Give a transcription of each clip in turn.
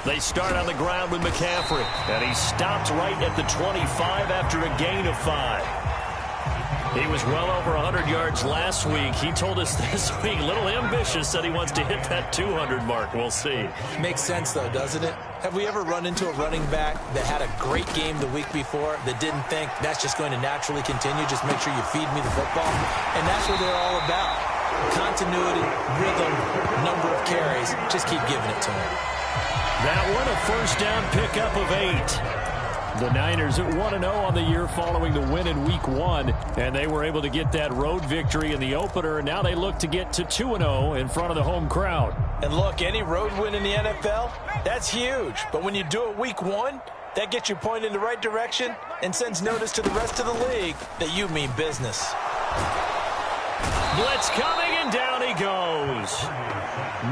They start on the ground with McCaffrey, and he stopped right at the 25 after a gain of 5. He was well over 100 yards last week. He told us this week, a little ambitious, that he wants to hit that 200 mark. We'll see. Makes sense, though, doesn't it? Have we ever run into a running back that had a great game the week before that didn't think that's just going to naturally continue? Just make sure you feed me the football. And that's what they're all about. Continuity, rhythm, number of carries. Just keep giving it to him. That one, a first down pickup of 8. The Niners at 1-0 on the year following the win in Week 1, and they were able to get that road victory in the opener, and now they look to get to 2-0 in front of the home crowd. And look, any road win in the NFL, that's huge. But when you do it Week 1, that gets you pointed in the right direction and sends notice to the rest of the league that you mean business. Blitz coming, and down he goes.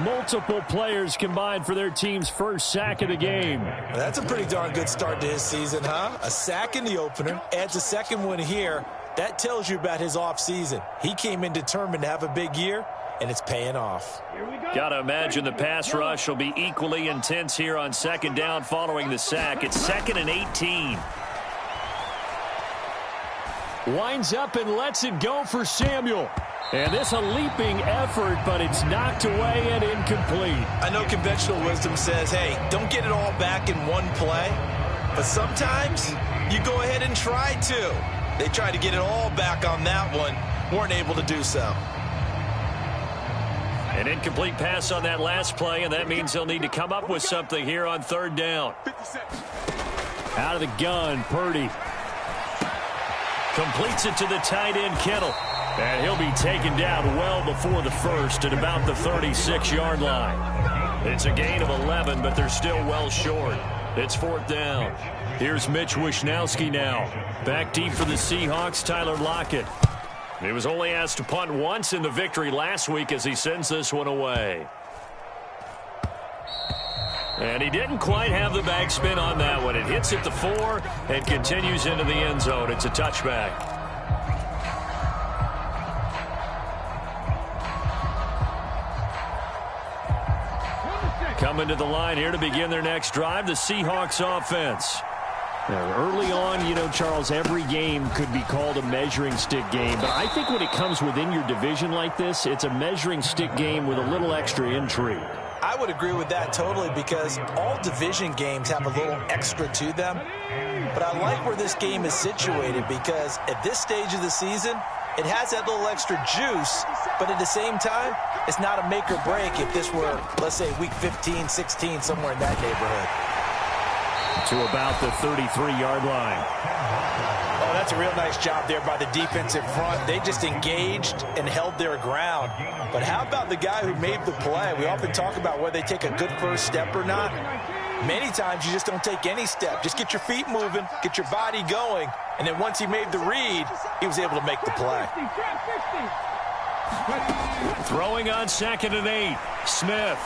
Multiple players combined for their team's first sack of the game. That's a pretty darn good start to his season, huh? A sack in the opener, adds a second one here. That tells you about his offseason. He came in determined to have a big year, and it's paying off. Got to imagine the pass rush will be equally intense here on second down following the sack. It's 2nd and 18. Winds up and lets it go for Samuel. And this a leaping effort, but it's knocked away and incomplete. I know conventional wisdom says, hey, don't get it all back in one play. But sometimes you go ahead and try to. They tried to get it all back on that one. Weren't able to do so. An incomplete pass on that last play, and that means they'll need to come up with something here on 3rd down. Out of the gun, Purdy. Completes it to the tight end, Kittle. And he'll be taken down well before the first at about the 36-yard line. It's a gain of 11, but they're still well short. It's 4th down. Here's Mitch Wishnowsky now. Back deep for the Seahawks, Tyler Lockett. He was only asked to punt once in the victory last week as he sends this one away. And he didn't quite have the backspin on that one. It hits at the 4 and continues into the end zone. It's a touchback. Coming to the line here to begin their next drive, the Seahawks offense. Now, early on, you know, Charles, every game could be called a measuring stick game. But I think when it comes within your division like this, it's a measuring stick game with a little extra intrigue. I would agree with that totally because all division games have a little extra to them. But I like where this game is situated because at this stage of the season, it has that little extra juice, but at the same time, it's not a make or break if this were, let's say, week 15, 16, somewhere in that neighborhood. To about the 33-yard line. Oh, that's a real nice job there by the defensive front. They just engaged and held their ground. But how about the guy who made the play? We often talk about whether they take a good first step or not. Many times you just don't take any step. Just get your feet moving, get your body going, and then once he made the read, he was able to make the play. Throwing on 2nd and 8, Smith.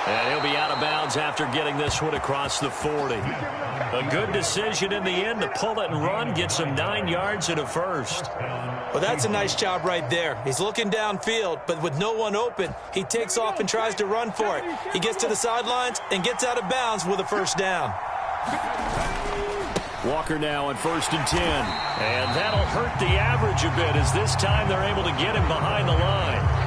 And he'll be out of bounds after getting this one across the 40. A good decision in the end to pull it and run, get some 9 yards and a first. Well, that's a nice job right there. He's looking downfield, but with no one open, he takes off and tries to run for it. He gets to the sidelines and gets out of bounds with a first down. Walker now on 1st and 10. And that'll hurt the average a bit as this time they're able to get him behind the line.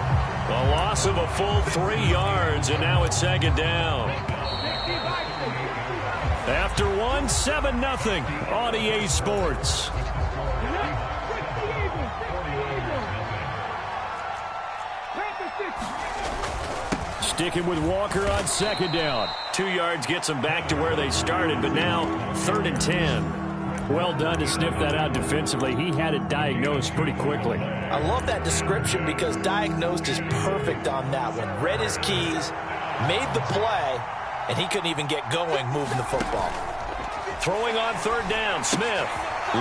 A loss of a full 3 yards, and now it's 2nd down. After 1, 7-0 on EA Sports. Sticking with Walker on 2nd down. 2 yards gets them back to where they started, but now 3rd and 10. Well done to sniff that out defensively. He had it diagnosed pretty quickly. I love that description because diagnosed is perfect on that one. Read his keys, made the play, and he couldn't even get going moving the football. Throwing on 3rd down, Smith.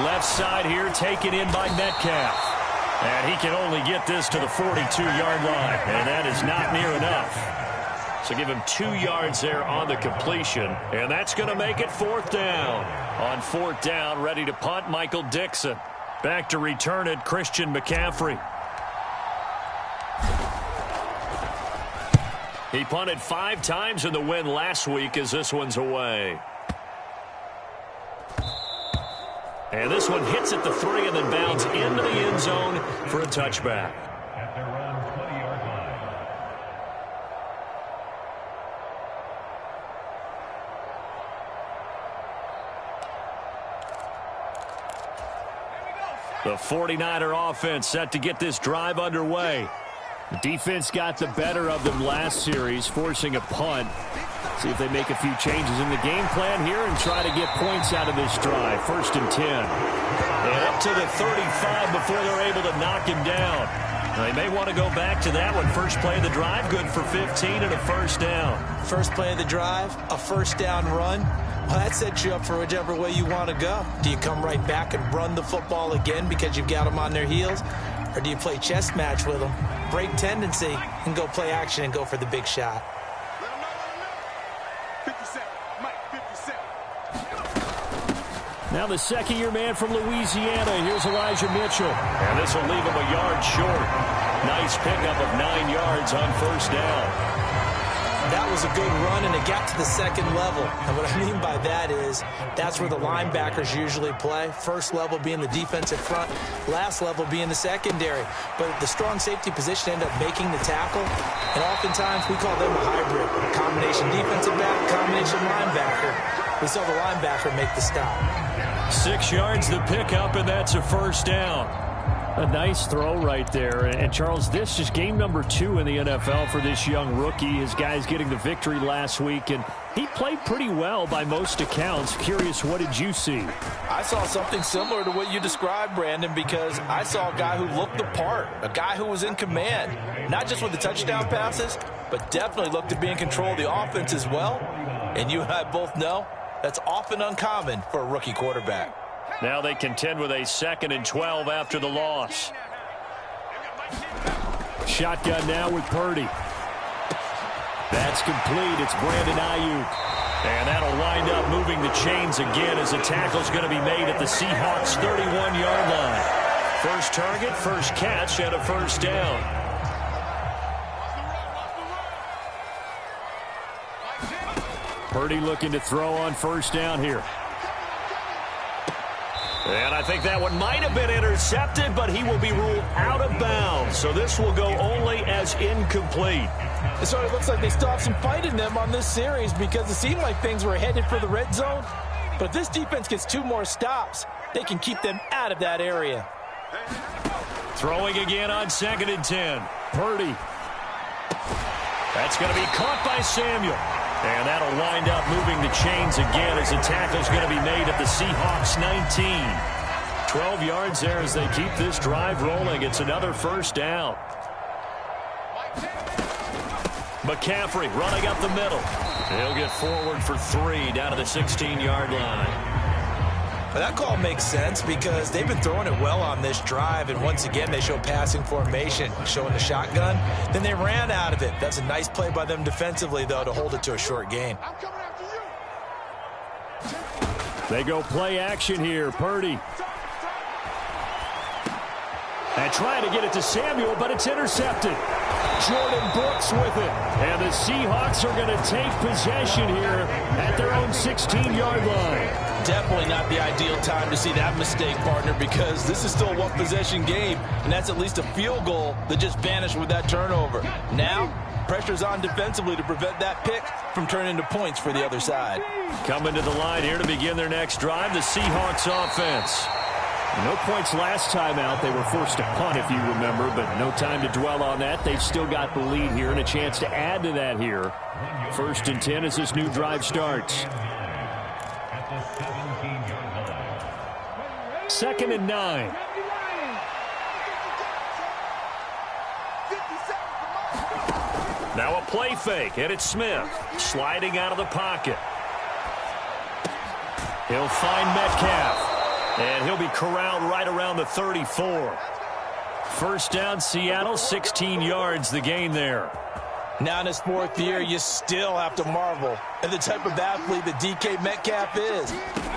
Left side here taken in by Metcalf. And he can only get this to the 42-yard line, and that is not near enough. So give him 2 yards there on the completion, and that's going to make it 4th down. On 4th down, ready to punt, Michael Dixon. Back to return it, Christian McCaffrey. He punted 5 times in the win last week as this one's away. And this one hits at the 3 and then bounds into the end zone for a touchback. At their own 20-yard line. The 49er offense set to get this drive underway. The defense got the better of them last series, forcing a punt. See if they make a few changes in the game plan here and try to get points out of this drive. 1st and 10. And up to the 35 before they're able to knock him down. They may want to go back to that one. First play of the drive, good for 15 and a first down. First play of the drive, a first down run. Well, that sets you up for whichever way you want to go. Do you come right back and run the football again because you've got them on their heels? Or do you play chess match with them, break tendency, and go play action and go for the big shot? Let them know. 57. Mike, 57. Now the second-year man from Louisiana. Here's Elijah Mitchell. And this will leave him a yard short. Nice pickup of 9 yards on first down. That was a good run, and it got to the second level. And what I mean by that is that's where the linebackers usually play. First level being the defensive front, last level being the secondary. But the strong safety position ended up making the tackle, and oftentimes we call them a hybrid. A combination defensive back, combination linebacker. We saw the linebacker make the stop. 6 yards the pickup, and that's a first down. A nice throw right there. And, Charles, this is game number 2 in the NFL for this young rookie. His guys getting the victory last week, and he played pretty well by most accounts. Curious, what did you see? I saw something similar to what you described, Brandon, because I saw a guy who looked the part, a guy who was in command, not just with the touchdown passes, but definitely looked to be in control of the offense as well. And you and I both know that's often uncommon for a rookie quarterback. Now they contend with a 2nd and 12 after the loss. Shotgun now with Purdy. That's complete. It's Brandon Ayuk. And that'll wind up moving the chains again as the tackle's going to be made at the Seahawks' 31-yard line. First target, first catch, and a first down. Purdy looking to throw on first down here. And I think that one might have been intercepted, but he will be ruled out of bounds. So this will go only as incomplete. It sort of looks like they still have some fight in them on this series because it seemed like things were headed for the red zone. But if this defense gets 2 more stops, they can keep them out of that area. Throwing again on 2nd and 10. Purdy. That's going to be caught by Samuel. And that'll wind up moving the chains again as the tackle's going to be made at the Seahawks' 19. 12 yards there as they keep this drive rolling. It's another first down. McCaffrey running up the middle. He'll get forward for 3 down to the 16-yard line. Well, that call makes sense because they've been throwing it well on this drive, and once again they show passing formation, showing the shotgun. Then they ran out of it. That's a nice play by them defensively, though, to hold it to a short gain. They go play action here. Purdy. And trying to get it to Samuel, but it's intercepted. Jordan Brooks with it. And the Seahawks are going to take possession here at their own 16-yard line. Definitely not the ideal time to see that mistake, partner, because this is still a one-possession game, and that's at least a field goal that just vanished with that turnover. Now, pressure's on defensively to prevent that pick from turning into points for the other side. Coming to the line here to begin their next drive, the Seahawks offense. No points last time out. They were forced to punt, if you remember, but no time to dwell on that. They've still got the lead here and a chance to add to that here. 1st and 10 as this new drive starts. 2nd and 9. Now a play fake, and it's Smith sliding out of the pocket. He'll find Metcalf, and he'll be corralled right around the 34. First down, Seattle, 16 yards the gain there. Now in his 4th year, you still have to marvel at the type of athlete that DK Metcalf is.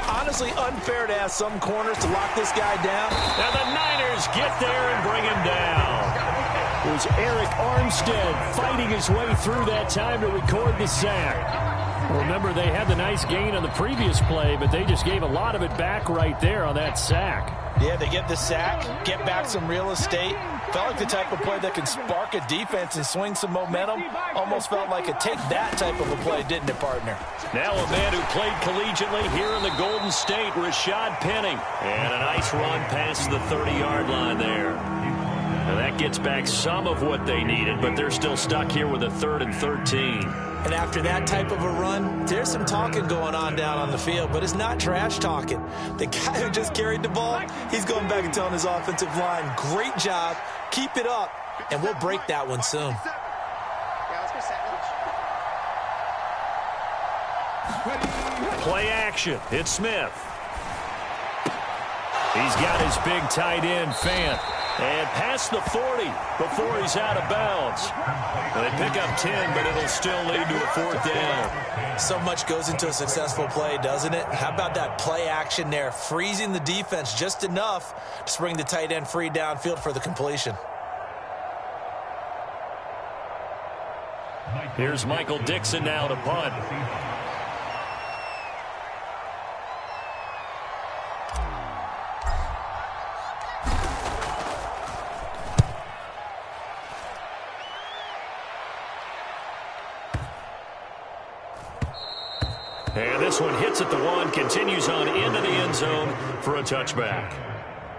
Honestly, unfair to ask some corners to lock this guy down. Now the Niners get there and bring him down. was Eric Armstead fighting his way through that time to record the sack. Remember, they had the nice gain on the previous play, but they just gave a lot of it back right there on that sack. Yeah, they get the sack, get back some real estate. Felt like the type of play that can spark a defense and swing some momentum. Almost felt like a take that type of a play, didn't it, partner? Now a man who played collegiately here in the Golden State, Rashad Penny. And a nice run past the 30-yard line there. And that gets back some of what they needed, but they're still stuck here with a 3rd and 13. And after that type of a run, there's some talking going on down on the field, but it's not trash talking. The guy who just carried the ball, he's going back and telling his offensive line, great job, keep it up, and we'll break that one soon. Play action. It's Smith. He's got his big tight end, Fant. And past the 40 before he's out of bounds. They pick up 10, but it'll still lead to a 4th down. So much goes into a successful play, doesn't it? How about that play action there, freezing the defense just enough to bring the tight end free downfield for the completion. Here's Michael Dixon now to punt. And this one hits at the 1, continues on into the end zone for a touchback.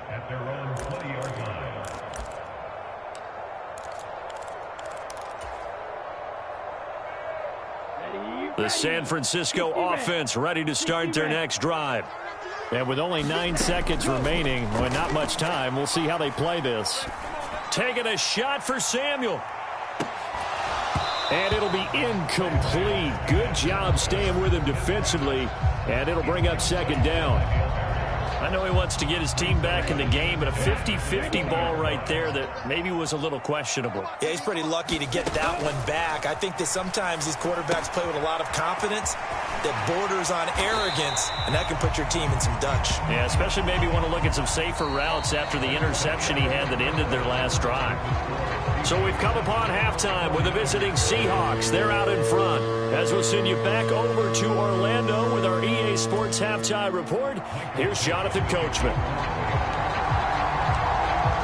At their own 20-yard line. The San Francisco offense ready to start their next drive. And with only 9 seconds remaining, well, not much time, we'll see how they play this. Taking a shot for Samuel. And it'll be incomplete. Good job staying with him defensively. And it'll bring up 2nd down. I know he wants to get his team back in the game, but a 50-50 ball right there that maybe was a little questionable. Yeah, he's pretty lucky to get that one back. I think that sometimes these quarterbacks play with a lot of confidence that borders on arrogance, and that can put your team in some Dutch. Yeah, especially maybe want to look at some safer routes after the interception he had that ended their last drive. So we've come upon halftime with the visiting Seahawks. They're out in front. As we'll send you back over to Orlando with our EA Sports Halftime Report, here's Jonathan Coachman.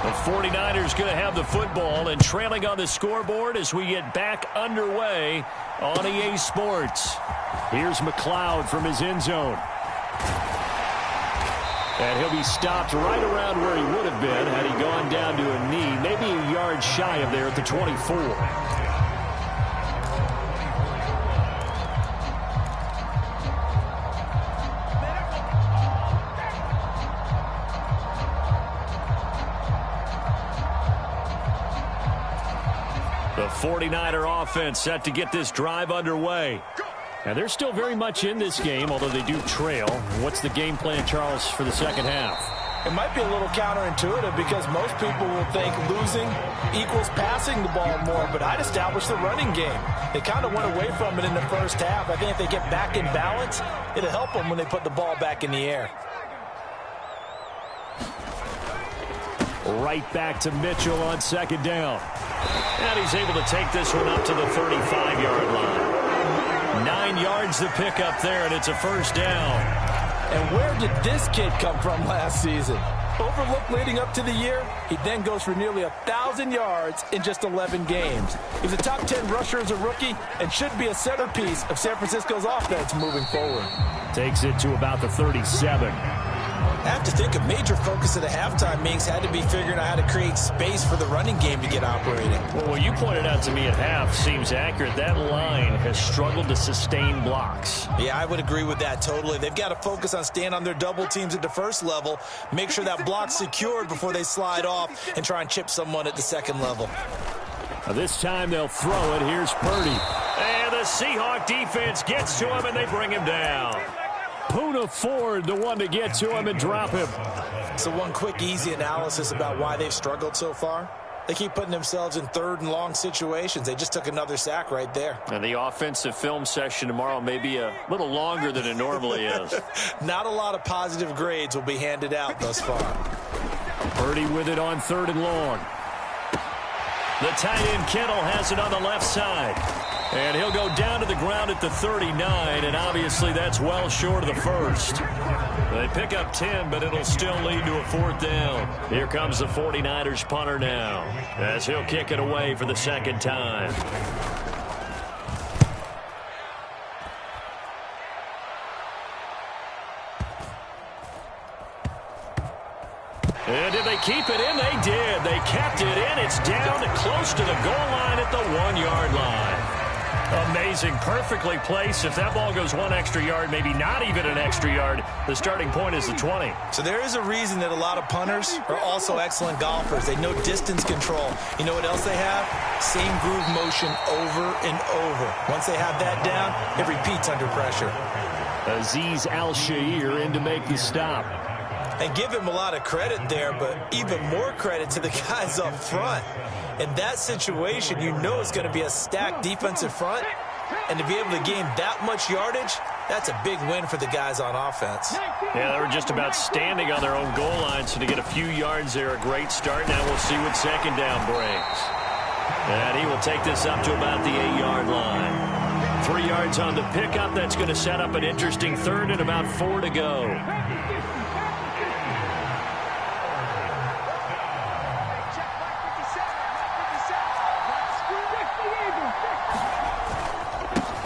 The 49ers going to have the football and trailing on the scoreboard as we get back underway on EA Sports. Here's McLeod from his end zone. And he'll be stopped right around where he would have been had he gone down to a knee, maybe a yard shy of there at the 24. The 49er offense set to get this drive underway. And they're still very much in this game, although they do trail. What's the game plan, Charles, for the second half? It might be a little counterintuitive because most people will think losing equals passing the ball more, but I'd establish the running game. They kind of went away from it in the first half. I think if they get back in balance, it'll help them when they put the ball back in the air. Right back to Mitchell on 2nd down. And he's able to take this one up to the 35-yard line. 9 yards to pick up there, and it's a 1st down. And where did this kid come from last season? Overlooked leading up to the year, he then goes for nearly 1,000 yards in just 11 games. He's a top 10 rusher as a rookie and should be a centerpiece of San Francisco's offense moving forward. Takes it to about the 37. I have to think a major focus of the halftime meetings had to be figuring out how to create space for the running game to get operating. Well, what you pointed out to me at half seems accurate. That line has struggled to sustain blocks. Yeah, I would agree with that totally. They've got to focus on staying on their double teams at the first level, make sure that block's secured before they slide off and try and chip someone at the second level. This time they'll throw it. Here's Purdy. And the Seahawk defense gets to him, and they bring him down. Poona Ford, the one to get to him and drop him. So one quick, easy analysis about why they've struggled so far. They keep putting themselves in 3rd and long situations. They just took another sack right there. And the offensive film session tomorrow may be a little longer than it normally is. Not a lot of positive grades will be handed out thus far. Purdy with it on 3rd and long. The tight end Kittle has it on the left side. And he'll go down to the ground at the 39, and obviously that's well short of the first. They pick up 10, but it'll still lead to a 4th down. Here comes the 49ers punter now, as he'll kick it away for the second time. And did they keep it in? They did. They kept it in. It's down close to the goal line at the 1-yard line. Amazing. Perfectly placed. If that ball goes 1 extra yard, maybe not even an extra yard, the starting point is the 20. So there is a reason that a lot of punters are also excellent golfers. They know distance control. You know what else they have? Same groove motion over and over. Once they have that down, it repeats under pressure. Azeez Al-Shaair in to make the stop. And give him a lot of credit there, but even more credit to the guys up front. In that situation, you know it's going to be a stacked defensive front. And to be able to gain that much yardage, that's a big win for the guys on offense. Yeah, they were just about standing on their own goal line, so to get a few yards there, a great start. Now we'll see what second down brings. And he will take this up to about the 8-yard line. 3 yards on the pickup. That's going to set up an interesting 3rd and about 4 to go.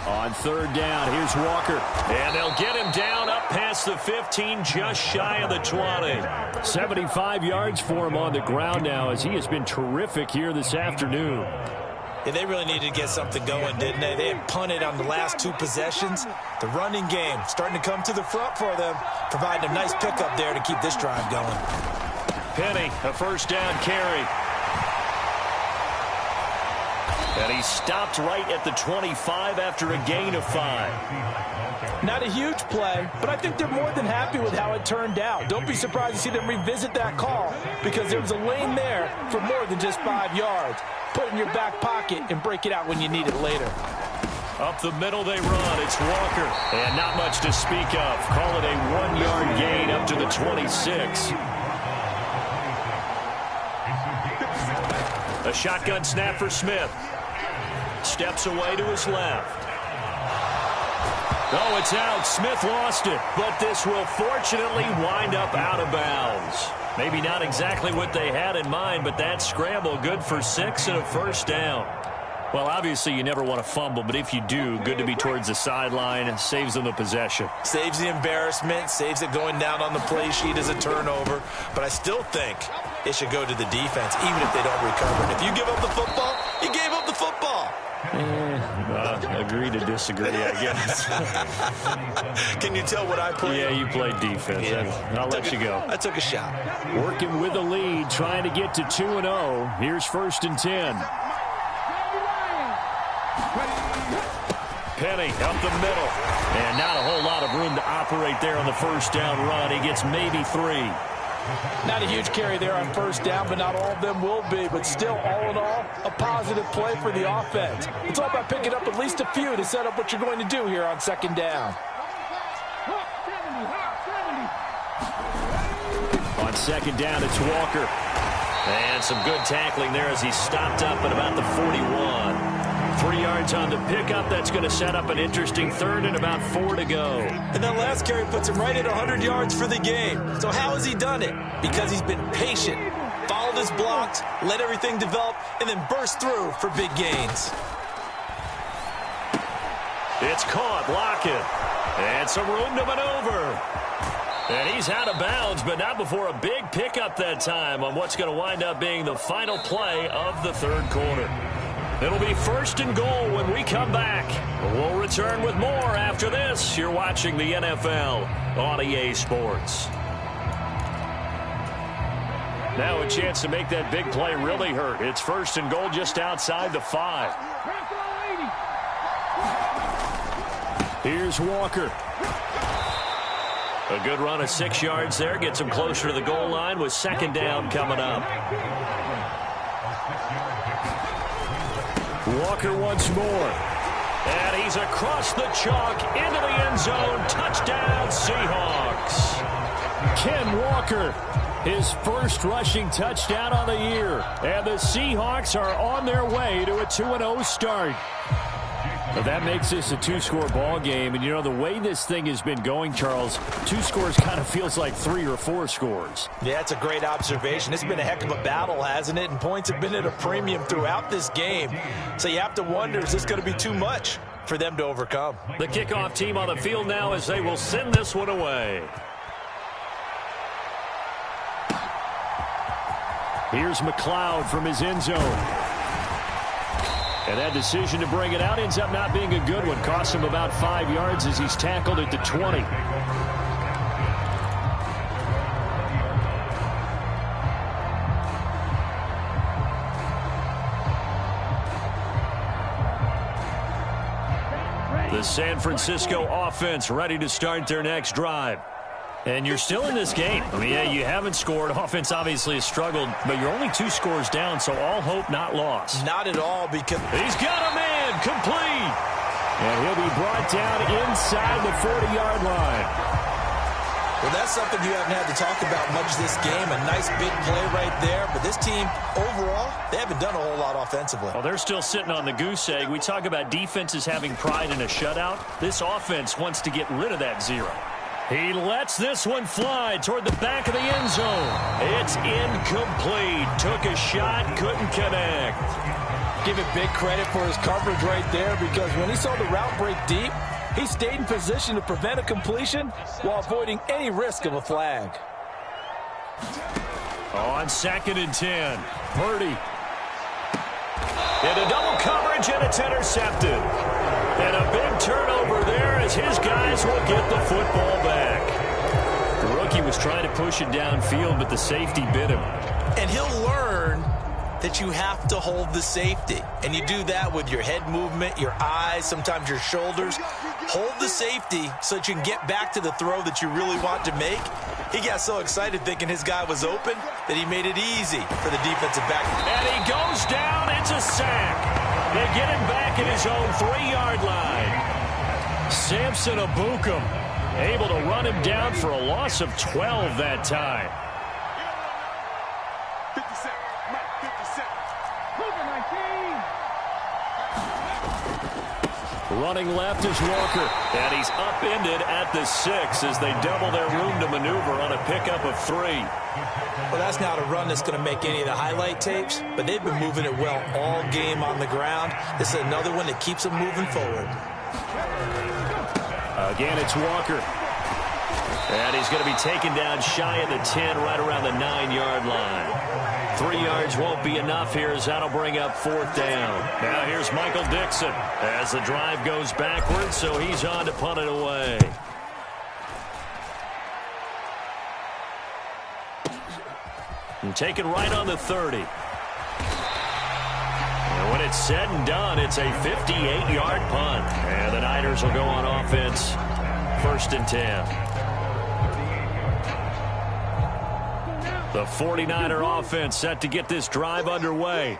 On 3rd down, here's Walker. And they'll get him down up past the 15, just shy of the 20. 75 yards for him on the ground now, as he has been terrific here this afternoon. Yeah, they really needed to get something going, didn't they? They had punted on the last 2 possessions. The running game starting to come to the front for them, providing a nice pickup there to keep this drive going. Penny, a 1st down carry. And he stopped right at the 25 after a gain of 5. Not a huge play, but I think they're more than happy with how it turned out. Don't be surprised to see them revisit that call, because there was a lane there for more than just 5 yards. Put it in your back pocket and break it out when you need it later. Up the middle they run. It's Walker. And not much to speak of. Call it a 1-yard gain up to the 26. A shotgun snap for Smith. Steps away to his left. Oh, it's out. Smith lost it. But this will fortunately wind up out of bounds. Maybe not exactly what they had in mind, but that scramble good for 6 and a 1st down. Well, obviously you never want to fumble, but if you do, good to be towards the sideline. Saves them the possession. Saves the embarrassment, saves it going down on the play sheet as a turnover. But I still think it should go to the defense, even if they don't recover. And if you give up the football, you gave up the football. Agree to disagree, I guess. Can you tell what I played? Yeah, you played defense. Yeah. I'll let you go. I took a shot. Working with the lead, trying to get to 2-0. Here's 1st and 10. Penny up the middle. And not a whole lot of room to operate there on the 1st down run. He gets maybe 3. Not a huge carry there on 1st down, but not all of them will be. But still, all in all, a positive play for the offense. It's all about picking up at least a few to set up what you're going to do here on 2nd down. On 2nd down, it's Walker. And some good tackling there as he stopped up at about the 41. 3 yards on the pickup. That's going to set up an interesting 3rd and about 4 to go. And that last carry puts him right at 100 yards for the game. So how has he done it? Because he's been patient, followed his blocks, let everything develop, and then burst through for big gains. It's caught. Lockett. And some room to maneuver. And he's out of bounds, but not before a big pickup that time on what's going to wind up being the final play of the 3rd quarter. It'll be 1st and goal when we come back. We'll return with more after this. You're watching the NFL on EA Sports. Now a chance to make that big play really hurt. It's 1st and goal just outside the 5. Here's Walker. A good run of 6 yards there. Gets him closer to the goal line with 2nd down coming up. Walker once more. And he's across the chalk into the end zone. Touchdown, Seahawks. Ken Walker His first rushing touchdown on the year. And the Seahawks are on their way to a 2-0 start. But that makes this a two-score ball game. And, you know, the way this thing has been going, Charles, 2 scores kind of feels like 3 or 4 scores. Yeah, it's a great observation. It's been a heck of a battle, hasn't it? And points have been at a premium throughout this game. So you have to wonder, is this going to be too much for them to overcome? The kickoff team on the field now as they will send this one away. Here's McLeod from his end zone. And that decision to bring it out ends up not being a good one. Costs him about 5 yards as he's tackled at the 20. The San Francisco offense ready to start their next drive. And you're still in this game. I mean, yeah, you haven't scored. Offense obviously has struggled, but you're only 2 scores down, so all hope not lost. Not at all, because he's got a man complete. And he'll be brought down inside the 40-yard line. Well, that's something you haven't had to talk about much this game. A nice big play right there. But this team, overall, they haven't done a whole lot offensively. Well, they're still sitting on the goose egg. We talk about defenses having pride in a shutout. This offense wants to get rid of that 0. He lets this one fly toward the back of the end zone. It's incomplete. Took a shot, couldn't connect. Give it big credit for his coverage right there, because when he saw the route break deep, he stayed in position to prevent a completion while avoiding any risk of a flag. On 2nd and 10, Purdy. Into double coverage, and it's intercepted. And a big turnover there as his guys will get the football back. The rookie was trying to push it downfield, but the safety bit him. And he'll learn that you have to hold the safety. And you do that with your head movement, your eyes, sometimes your shoulders. Hold the safety so that you can get back to the throw that you really want to make. He got so excited thinking his guy was open that he made it easy for the defensive back. And he goes down. It's a sack. They get him back at his own 3-yard line. Samson Abukum able to run him down for a loss of 12 that time. 57, Mike, 57. Running left is Walker. And he's upended at the 6 as they double their room to maneuver on a pickup of 3. Well, that's not a run that's going to make any of the highlight tapes, but they've been moving it well all game on the ground. This is another one that keeps them moving forward. Again, it's Walker. And he's going to be taken down shy of the 10, right around the 9-yard line. 3 yards won't be enough here as that'll bring up 4th down. Now here's Michael Dixon as the drive goes backwards, so he's on to punt it away. And taken right on the 30. And when it's said and done, it's a 58-yard punt. And the Niners will go on offense. 1st and 10. The 49er offense set to get this drive underway.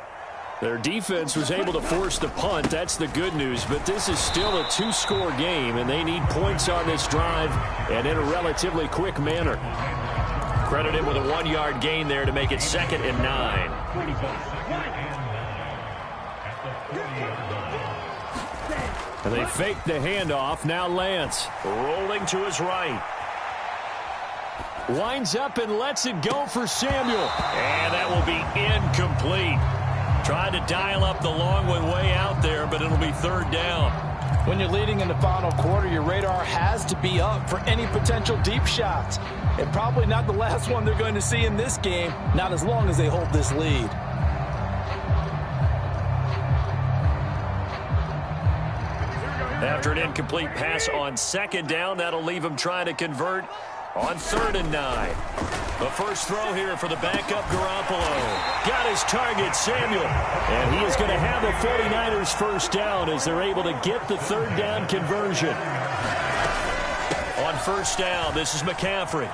Their defense was able to force the punt. That's the good news. But this is still a 2-score game, and they need points on this drive and in a relatively quick manner. Credit him with a 1-yard gain there to make it 2nd and 9. And they fake the handoff. Now Lance rolling to his right. Winds up and lets it go for Samuel. And that will be incomplete. Tried to dial up the long one way out there, but it'll be 3rd down. When you're leading in the final quarter, your radar has to be up for any potential deep shots. And probably not the last one they're going to see in this game, not as long as they hold this lead. After an incomplete pass on 2nd down, that'll leave them trying to convert on 3rd and 9. The first throw here for the backup Garoppolo. Got his target, Samuel. And he is going to have the 49ers first down as they're able to get the 3rd down conversion. On 1st down, this is McCaffrey.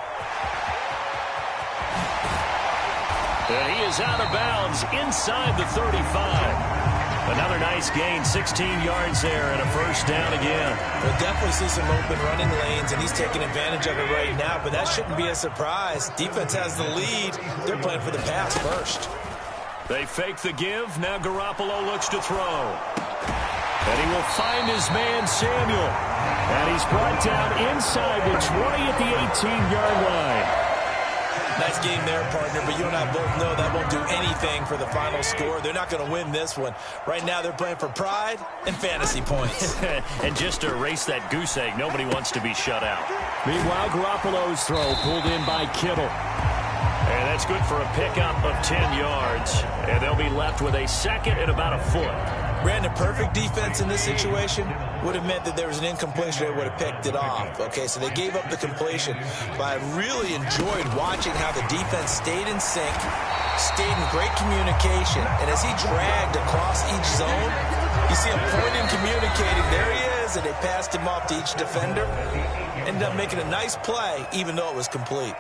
And he is out of bounds inside the 35. Another nice gain, 16 yards there, and a first down again. We'll definitely see some open running lanes, and he's taking advantage of it right now, but that shouldn't be a surprise. Defense has the lead. They're playing for the pass first. They fake the give. Now Garoppolo looks to throw. And he will find his man, Samuel. And he's brought down inside the 20 at the 18-yard line. Nice game there, partner, but you and I both know that won't do anything for the final score. They're not going to win this one. Right now, they're playing for pride and fantasy points. And just to erase that goose egg, nobody wants to be shut out. Meanwhile, Garoppolo's throw pulled in by Kittle. And that's good for a pickup of 10 yards. And they'll be left with a second and about a foot. Brandon, perfect defense in this situation would have meant that there was an incompletion. They would have picked it off. Okay, so they gave up the completion. But I really enjoyed watching how the defense stayed in sync, stayed in great communication. And as he dragged across each zone, you see him pointing, communicating. There he is, and they passed him off to each defender. Ended up making a nice play, even though it was complete.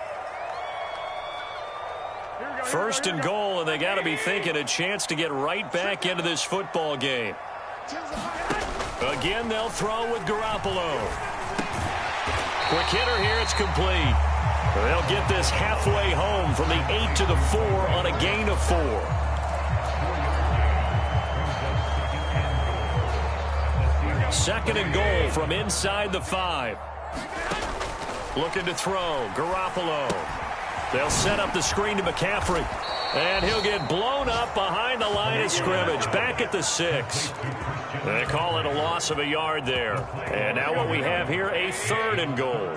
First and goal, and they got to be thinking a chance to get right back into this football game. Again, they'll throw with Garoppolo. Quick hitter here, it's complete. They'll get this halfway home from the 8 to the 4 on a gain of 4. Second and goal from inside the 5. Looking to throw, Garoppolo. They'll set up the screen to McCaffrey. And he'll get blown up behind the line of scrimmage, back at the 6. They call it a loss of a yard there. And now what we have here, a third and goal.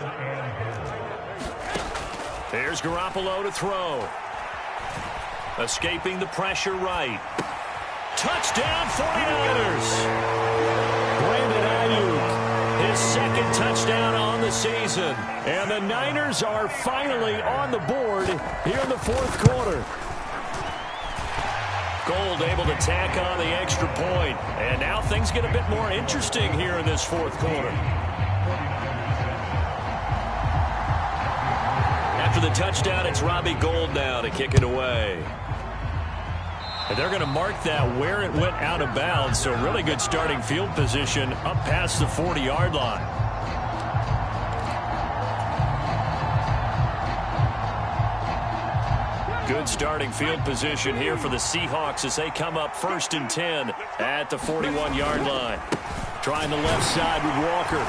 Here's Garoppolo to throw. Escaping the pressure right. Touchdown, 49ers! Brandon Ayuk, his second touchdown on the season. And the Niners are finally on the board here in the fourth quarter. Gold able to tack on the extra point. And now things get a bit more interesting here in this fourth quarter. After the touchdown, it's Robbie Gould now to kick it away. And they're going to mark that where it went out of bounds. So really good starting field position up past the 40-yard line. Good starting field position here for the Seahawks as they come up first and 10 at the 41-yard line. Trying the left side with Walker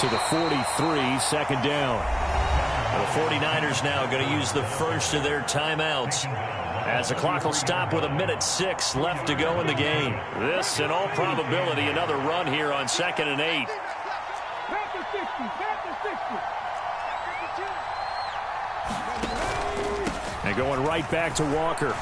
to the 43, second down. The 49ers now going to use the first of their timeouts as the clock will stop with 1:06 left to go in the game. This, in all probability, another run here on 2nd and 8. And going right back to Walker.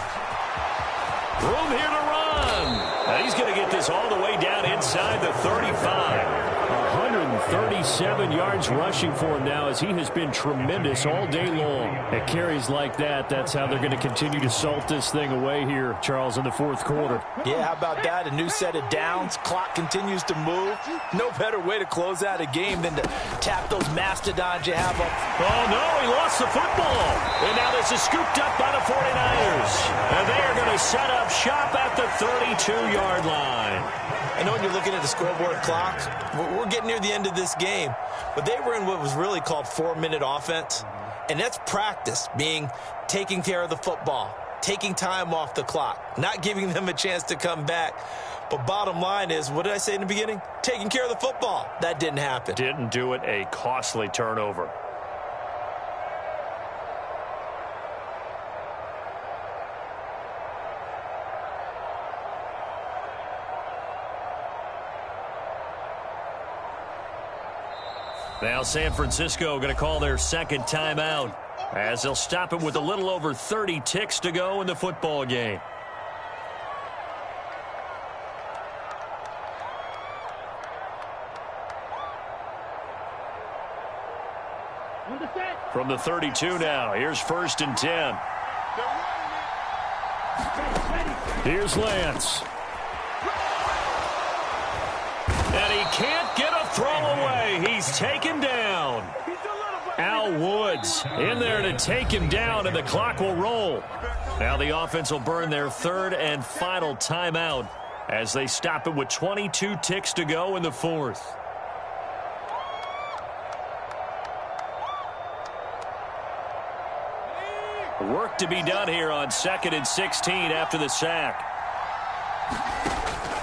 Room here to run. Now he's going to get this all the way down inside the 35. 137 yards rushing for him now as he has been tremendous all day long. At carries like that, that's how they're going to continue to salt this thing away here, Charles, in the fourth quarter. Yeah, how about that? A new set of downs. Clock continues to move. No better way to close out a game than to tap those mastodons you have up. Oh, no, he lost the football. And now this is scooped up by the 49ers. And they are going to set up shop at the 32-yard line. I know when you're looking at the scoreboard clock, we're getting near the end of this game, but they were in what was really called 4-minute offense, and that's practice, meaning taking care of the football, taking time off the clock, not giving them a chance to come back. But bottom line is, what did I say in the beginning? Taking care of the football. That didn't happen. Didn't do it, a costly turnover. Now San Francisco going to call their second timeout as they'll stop it with a little over 30 ticks to go in the football game. From the 32 now, here's 1st and 10. Here's Lance. And he can't get a throw away. He's taken down. Al Woods in there to take him down, and the clock will roll. Now the offense will burn their third and final timeout as they stop it with 22 ticks to go in the fourth. Work to be done here on 2nd and 16 after the sack.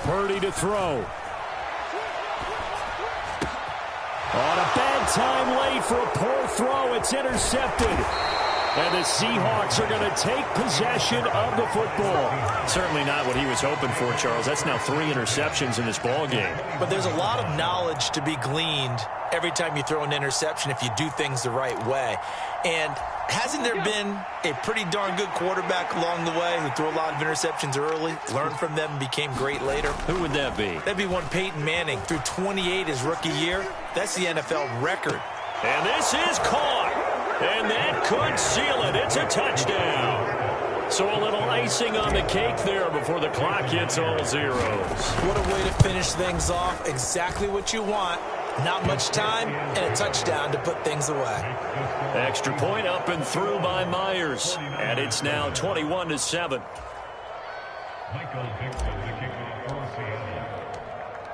Purdy to throw. On a bad time late for a poor throw. It's intercepted. And the Seahawks are going to take possession of the football. Certainly not what he was hoping for, Charles. That's now 3 interceptions in this ball game. But there's a lot of knowledge to be gleaned every time you throw an interception if you do things the right way. And hasn't there been a pretty darn good quarterback along the way who threw a lot of interceptions early, learned from them, and became great later? Who would that be? That'd be one Peyton Manning. Threw 28 his rookie year. That's the NFL record. And this is caught. And that could seal it. It's a touchdown. So a little icing on the cake there before the clock hits all zeros. What a way to finish things off. Exactly what you want. Not much time and a touchdown to put things away. Extra point up and through by Myers. And it's now 21-7.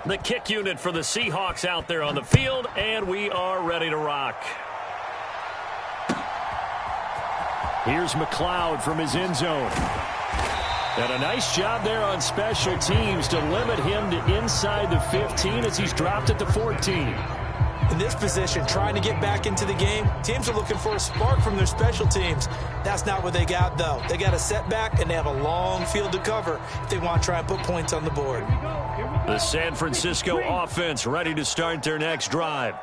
The kick unit for the Seahawks out there on the field, and we are ready to rock. Here's McLeod from his end zone. And a nice job there on special teams to limit him to inside the 15 as he's dropped at the 14. In this position, trying to get back into the game, teams are looking for a spark from their special teams. That's not what they got, though. They got a setback, and they have a long field to cover if they want to try and put points on the board. The San Francisco offense ready to start their next drive.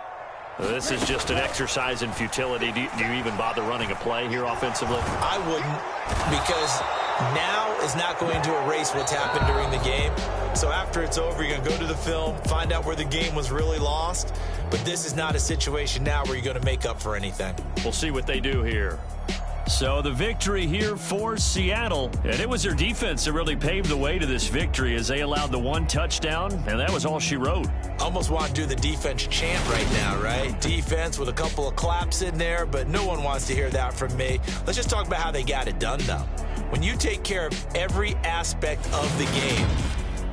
This is just an exercise in futility. Do you even bother running a play here offensively? I wouldn't, because now is not going to erase what's happened during the game. So after it's over, you're going to go to the film, find out where the game was really lost. But this is not a situation now where you're going to make up for anything. We'll see what they do here. So the victory here for Seattle, and it was their defense that really paved the way to this victory as they allowed the 1 touchdown, and that was all she wrote. Almost want to do the defense chant right now, right? Defense with a couple of claps in there, but no one wants to hear that from me. Let's just talk about how they got it done, though. When you take care of every aspect of the game,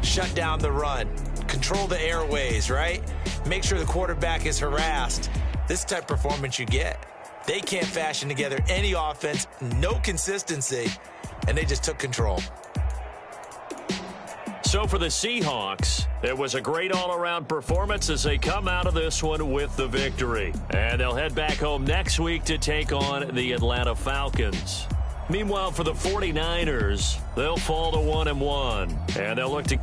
shut down the run, control the airways, right? Make sure the quarterback is harassed. This type of performance you get. They can't fashion together any offense, no consistency, and they just took control. So for the Seahawks, it was a great all-around performance as they come out of this one with the victory. And they'll head back home next week to take on the Atlanta Falcons. Meanwhile, for the 49ers, they'll fall to 1-1, and they'll look to